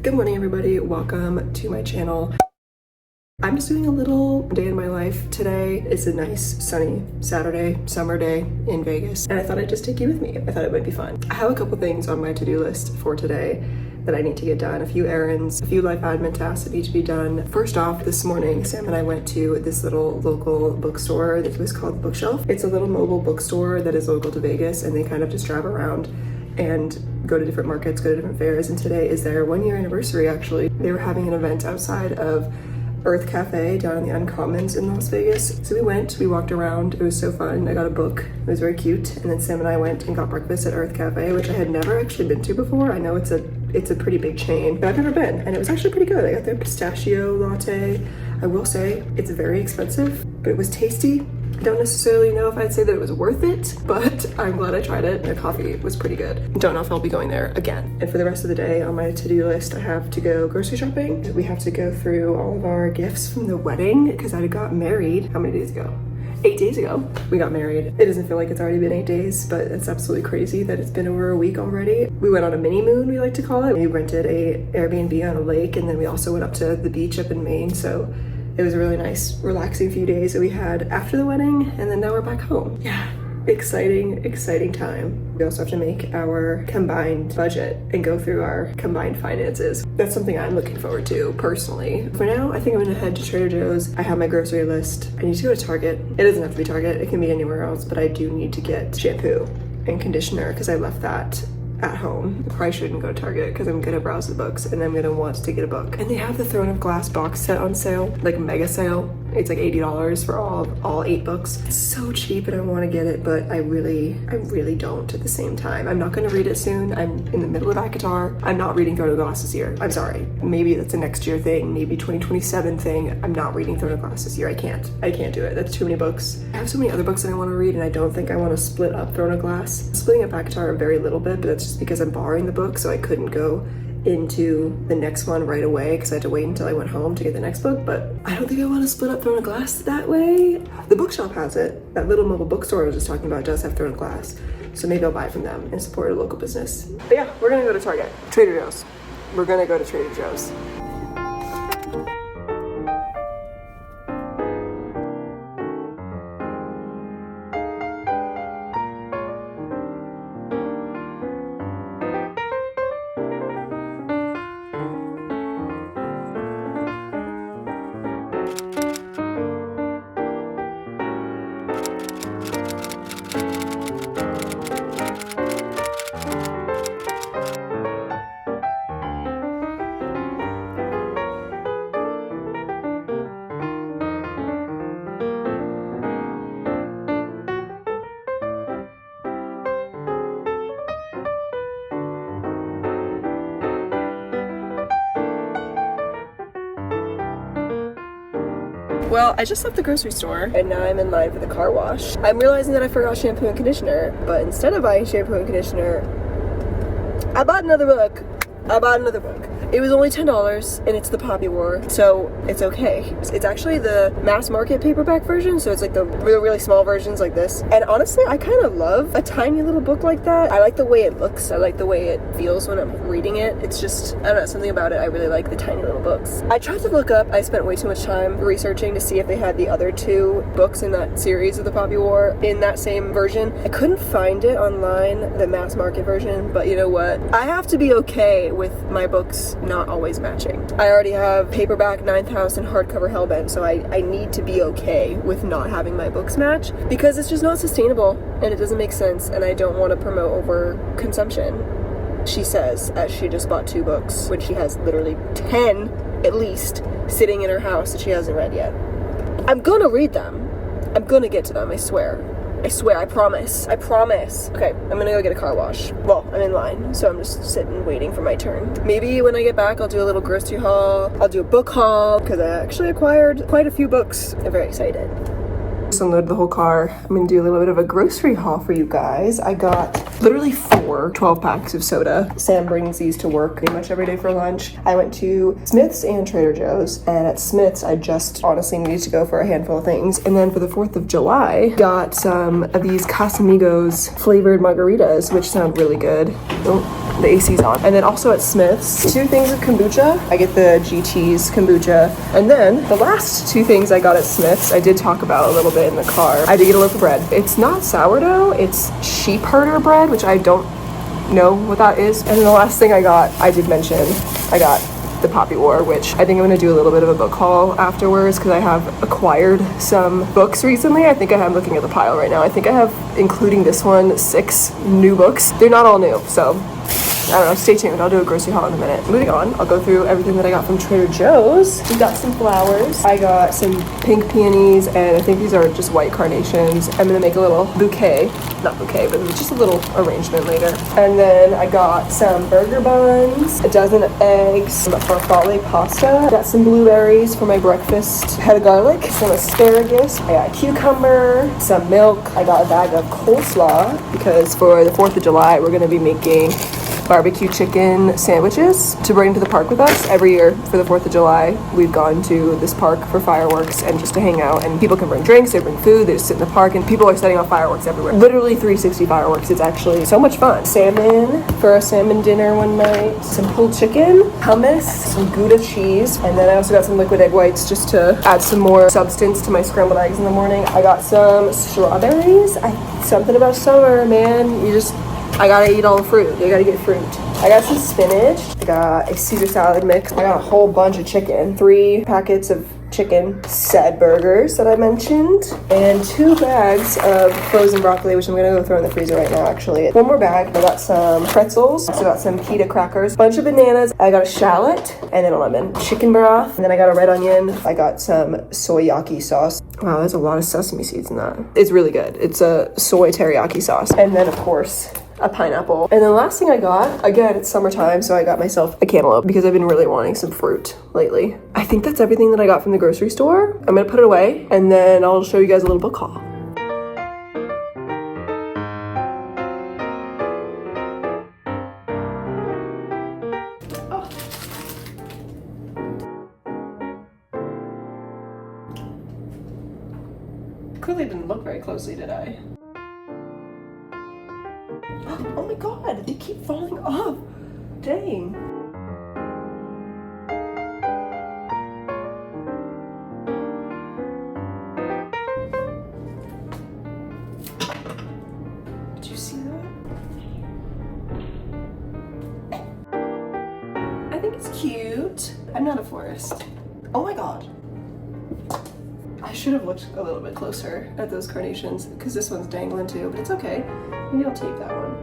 Good morning, everybody. Welcome to my channel. I'm just doing a little day in my life today. It's a nice sunny Saturday, summer day in Vegas, and I thought I'd just take you with me. I thought it might be fun. I have a couple things on my to-do list for today that I need to get done. A few errands, a few life admin tasks that need to be done. First off, this morning, Sam and I went to this little local bookstore that was called Bookshelf. It's a little mobile bookstore that is local to Vegas, and they kind of just drive around and go to different markets, go to different fairs, and today is their 1-year anniversary. Actually, they were having an event outside of Earth Cafe down in the Uncommons in Las Vegas. So we walked around, it was so fun. I got a book, it was very cute, and then Sam and I went and got breakfast at Earth Cafe, which I had never actually been to before. I know it's a pretty big chain, but I've never been, and it was actually pretty good. I got their pistachio latte. I will say, it's very expensive, but it was tasty. I don't necessarily know if I'd say that it was worth it, but I'm glad I tried it. The coffee was pretty good. Don't know if I'll be going there again. And for the rest of the day on my to-do list, I have to go grocery shopping. We have to go through all of our gifts from the wedding because I got married, how many days ago? 8 days ago, we got married. It doesn't feel like it's already been 8 days, but it's absolutely crazy that it's been over a week already. We went on a mini moon, we like to call it. We rented a Airbnb on a lake, and then we also went up to the beach up in Maine, so it was a really nice, relaxing few days that we had after the wedding, and then now we're back home. Yeah, exciting time. We also have to make our combined budget and go through our combined finances. That's something I'm looking forward to personally. For now, I think I'm gonna head to Trader Joe's. I have my grocery list. I need to go to Target. It doesn't have to be Target, it can be anywhere else, but I do need to get shampoo and conditioner because I left that at home. I probably shouldn't go to Target because I'm gonna browse the books and I'm gonna want to get a book. And they have the Throne of Glass box set on sale, like mega sale. It's like $80 for all 8 books. It's so cheap and I want to get it, but I really don't at the same time. I'm not gonna read it soon. I'm in the middle of ACOTAR. I'm not reading Throne of Glass this year. I'm sorry. Maybe that's a next year thing, maybe 2027 thing. I'm not reading Throne of Glass this year. I can't do it. That's too many books. I have so many other books that I want to read and I don't think I want to split up Throne of Glass. Splitting up ACOTAR a very little bit, but that's just because I'm borrowing the book, so I couldn't go into the next one right away because I had to wait until I went home to get the next book, but I don't think I want to split up Throne of Glass that way. The bookshop has it. That little mobile bookstore I was just talking about does have Throne of Glass, so maybe I'll buy it from them and support a local business. But yeah, we're gonna go to Target. Trader Joe's. We're gonna go to Trader Joe's. Well, I just left the grocery store and now I'm in line for the car wash. I'm realizing that I forgot shampoo and conditioner, but instead of buying shampoo and conditioner, I bought another book. It was only $10 and it's The Poppy War, so it's okay. It's actually the mass market paperback version, so it's like the really small versions like this. And honestly, I kind of love a tiny little book like that. I like the way it looks. I like the way it feels when I'm reading it. It's just, I don't know, something about it. I really like the tiny little books. I tried to look up, I spent way too much time researching to see if they had the other 2 books in that series of The Poppy War in that same version. I couldn't find it online, the mass market version, but you know what? I have to be okay with my books not always matching. I already have paperback 9000 hardcover Hellbent, so I need to be okay with not having my books match because it's just not sustainable and it doesn't make sense, and I don't want to promote over consumption. She says as she just bought 2 books when she has literally 10 at least sitting in her house that she hasn't read yet. I'm gonna read them. I'm gonna get to them, I swear, I promise. Okay, I'm gonna go get a car wash. Well, I'm in line, so I'm just sitting waiting for my turn. Maybe when I get back, I'll do a little grocery haul. I'll do a book haul, because I actually acquired quite a few books. I'm very excited. Just unloaded the whole car. I'm gonna do a little bit of a grocery haul for you guys. I got literally 4 12 packs of soda. Sam brings these to work pretty much every day for lunch. I went to Smith's and Trader Joe's, and at Smith's I just honestly needed to go for a handful of things. And then for the 4th of July, got some of these Casamigos flavored margaritas, which sound really good. Oh. The AC's on. And then also at Smith's, 2 things of kombucha. I get the GT's kombucha. And then the last 2 things I got at Smith's, I did talk about a little bit in the car. I did get a loaf of bread. It's not sourdough, it's sheep herder bread, which I don't know what that is. And then the last thing I got, I did mention, I got the Poppy War, which I think I'm going to do a little bit of a book haul afterwards because I have acquired some books recently. I think I'm looking at the pile right now. I think I have, including this one, 6 new books. They're not all new, so I don't know, stay tuned. I'll do a grocery haul in a minute. Moving on, I'll go through everything that I got from Trader Joe's. We got some flowers. I got some pink peonies, and I think these are just white carnations. I'm gonna make a little bouquet. Not bouquet, but just a little arrangement later. And then I got some burger buns, a dozen eggs, some farfalle pasta. Got some blueberries for my breakfast, head of garlic, some asparagus. I got a cucumber, some milk. I got a bag of coleslaw because for the 4th of July, we're gonna be making barbecue chicken sandwiches to bring to the park with us. Every year for the 4th of July, we've gone to this park for fireworks and just to hang out, and people can bring drinks, they bring food, they just sit in the park, and people are setting off fireworks everywhere. Literally 360 fireworks. It's actually so much fun. Salmon for a salmon dinner one night, some pulled chicken, hummus, some Gouda cheese, and then I also got some liquid egg whites just to add some more substance to my scrambled eggs in the morning. I got some strawberries. Something about summer, man. I gotta eat all the fruit. You gotta get fruit. I got some spinach. I got a Caesar salad mix. I got a whole bunch of chicken. 3 packets of chicken said burgers that I mentioned. And 2 bags of frozen broccoli, which I'm gonna go throw in the freezer right now, actually. 1 more bag. I got some pretzels. I also got some pita crackers. Bunch of bananas. I got a shallot and then a lemon. Chicken broth. And then I got a red onion. I got some soyaki sauce. Wow, there's a lot of sesame seeds in that. It's really good. It's a soy teriyaki sauce. And then, of course, a pineapple. And then the last thing I got, again, it's summertime, so I got myself a cantaloupe because I've been really wanting some fruit lately. I think that's everything that I got from the grocery store. I'm gonna put it away and then I'll show you guys a little book haul. Oh. Clearly didn't look very closely, did I? Oh my god, they keep falling off. Dang. Did you see that? I think it's cute. I'm not a florist. Oh my god. I should have looked a little bit closer at those carnations because this one's dangling too, but it's okay. Maybe I'll take that one.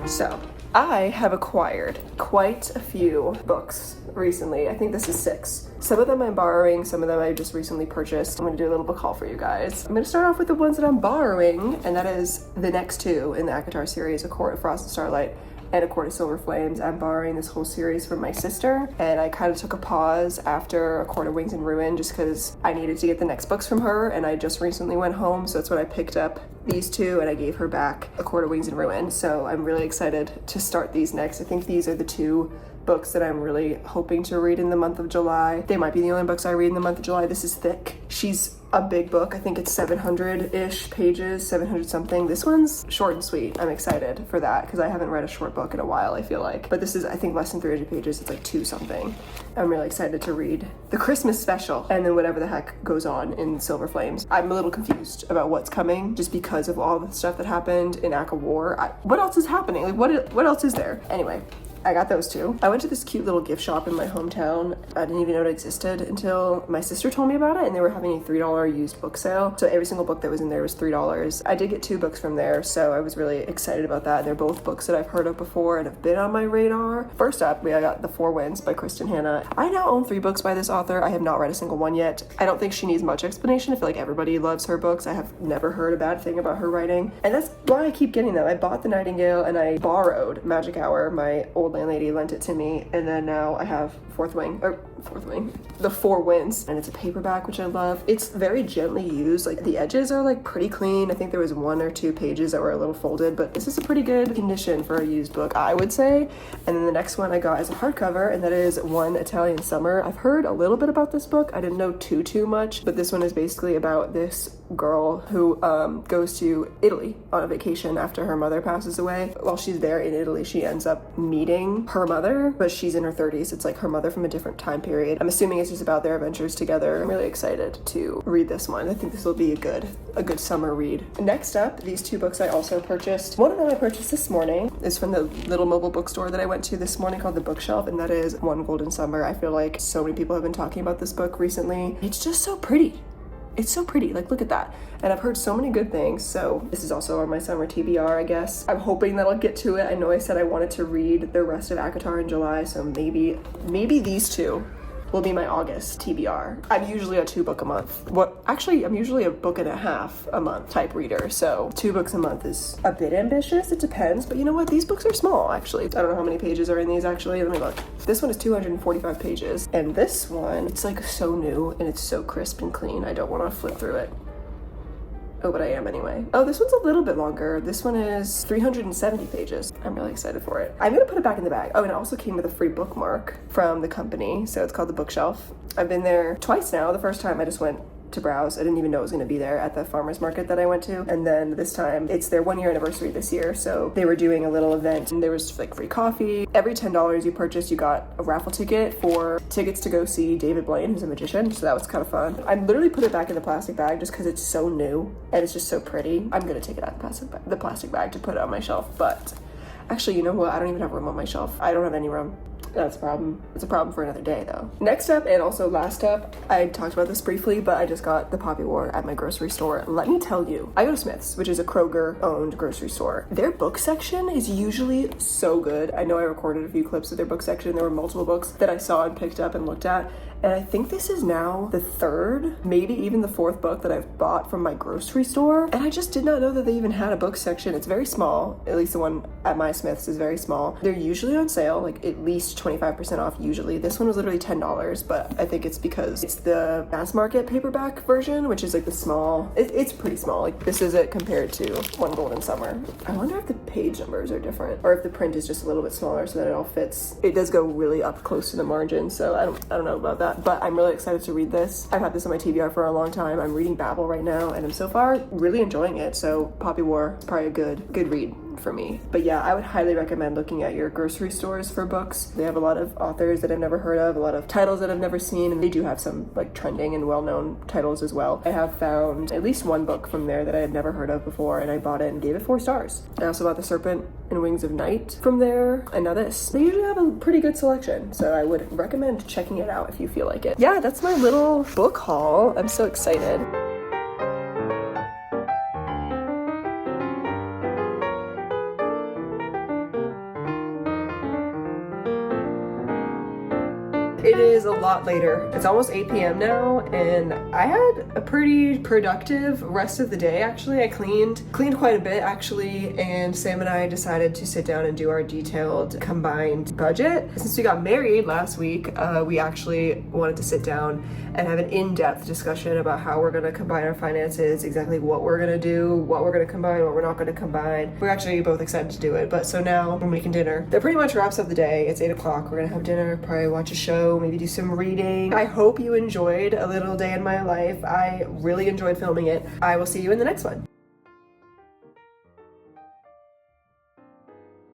So, I have acquired quite a few books recently. I think this is 6. Some of them I'm borrowing, some of them I just recently purchased. I'm gonna do a little book haul for you guys. I'm gonna start off with the ones that I'm borrowing, and that is the next 2 in the ACOTAR series, A Court of Frost and Starlight and A Court of Silver Flames. I'm borrowing this whole series from my sister, and I kind of took a pause after A Court of Wings and Ruin just because I needed to get the next books from her, and I just recently went home, so that's when I picked up these 2 and I gave her back A Court of Wings and Ruin. So I'm really excited to start these next. I think these are the 2 books that I'm really hoping to read in the month of July. They might be the only books I read in the month of July. This is thick. She's a big book. I think it's 700-ish pages, 700 something. This one's short and sweet. I'm excited for that because I haven't read a short book in a while, I feel like. But this is, I think, less than 300 pages. It's like 2 something. I'm really excited to read the Christmas special and then whatever the heck goes on in Silver Flames. I'm a little confused about what's coming just because of all the stuff that happened in ACOTAR War. What else is happening? Like, what else is there? Anyway, I got those 2. I went to this cute little gift shop in my hometown. I didn't even know it existed until my sister told me about it, and they were having a $3 used book sale. So every single book that was in there was $3. I did get 2 books from there, so I was really excited about that. They're both books that I've heard of before and have been on my radar. First up, I got The Four Winds by Kristen Hanna. I now own 3 books by this author. I have not read a single one yet. I don't think she needs much explanation. I feel like everybody loves her books. I have never heard a bad thing about her writing, and that's why I keep getting them. I bought The Nightingale and I borrowed Magic Hour. My old landlady lent it to me, and then now I have The Four Winds, and it's a paperback, which I love. It's very gently used. Like, the edges are like pretty clean. I think there was 1 or 2 pages that were a little folded, but this is a pretty good condition for a used book, I would say. And then the next one I got is a hardcover, and that is One Italian Summer. I've heard a little bit about this book. I didn't know too much, but this one is basically about this girl who goes to Italy on a vacation after her mother passes away. While she's there in Italy, she ends up meeting her mother, but she's in her 30s. It's like her mother from a different time period. I'm assuming it's just about their adventures together. I'm really excited to read this one. I think this will be a good summer read. Next up, these two books I also purchased. One of them I purchased this morning. Is from the little mobile bookstore that I went to this morning called The Bookshelf, and that is One Golden Summer. I feel like so many people have been talking about this book recently. It's just so pretty. It's so pretty, like look at that. And I've heard so many good things, so this is also on my summer TBR, I guess. I'm hoping that I'll get to it. I know I said I wanted to read the rest of ACOTAR in July, so maybe these two will be my August TBR. I'm usually a 2 book a month. I'm usually a book and a half a month type reader, so 2 books a month is a bit ambitious. It depends, but you know what? These books are small, actually. I don't know how many pages are in these, actually. Let me look. This one is 245 pages, and this one, it's like so new, and it's so crisp and clean. I don't want to flip through it. Oh, but I am anyway. Oh, this one's a little bit longer. This one is 370 pages. I'm really excited for it. I'm gonna put it back in the bag. Oh, and it also came with a free bookmark from the company, so it's called The Bookshelf. I've been there twice now. The first time I just went to browse. I didn't even know it was going to be there at the farmer's market that I went to. And then this time, it's their 1-year anniversary this year, so they were doing a little event, and there was like free coffee. Every $10 you purchased, you got a raffle ticket for tickets to go see David Blaine, who's a magician, so that was kind of fun. I literally put it back in the plastic bag just because it's so new, and it's just so pretty. I'm going to take it out of the plastic bag to put it on my shelf, but actually, you know what? I don't even have room on my shelf. I don't have any room. That's a problem. It's a problem for another day, though. Next up, and also last up, I talked about this briefly, but I just got The Poppy War at my grocery store. Let me tell you, I go to Smith's, which is a Kroger-owned grocery store. Their book section is usually so good. I know I recorded a few clips of their book section. There were multiple books that I saw and picked up and looked at, and I think this is now the 3rd, maybe even the 4th book that I've bought from my grocery store, and I just did not know that they even had a book section. It's very small, at least the one at my Smith's is very small. They're usually on sale, like at least 25% off usually. This one was literally $10, but I think it's because it's the mass market paperback version, which is like the small, it's pretty small. Like this is it compared to One Golden Summer. I wonder if the page numbers are different or if the print is just a little bit smaller so that it all fits. It does go really up close to the margin, so I don't know about that, but I'm really excited to read this. I've had this on my TBR for a long time. I'm reading Babel right now, and I'm so far really enjoying it, so Poppy War is probably a good read for me. But yeah, I would highly recommend looking at your grocery stores for books. They have a lot of authors that I've never heard of, a lot of titles that I've never seen, and they do have some like trending and well-known titles as well. I have found at least one book from there that I had never heard of before, and I bought it and gave it 4 stars. I also bought The Serpent and Wings of Night from there, and now this. They usually have a pretty good selection, so I would recommend checking it out if you feel like it. Yeah, that's my little book haul. I'm so excited. It is a lot later. It's almost 8 p.m. now, and I had a pretty productive rest of the day, actually. I cleaned quite a bit, actually, and Sam and I decided to sit down and do our detailed combined budget. Since we got married last week, we actually wanted to sit down and have an in-depth discussion about how we're gonna combine our finances, exactly what we're gonna do, what we're gonna combine, what we're not gonna combine. We're actually both excited to do it, but so now we're making dinner. That pretty much wraps up the day. It's 8 o'clock. We're gonna have dinner, probably watch a show, maybe do some reading. I hope you enjoyed a little day in my life. I really enjoyed filming it. I will see you in the next one.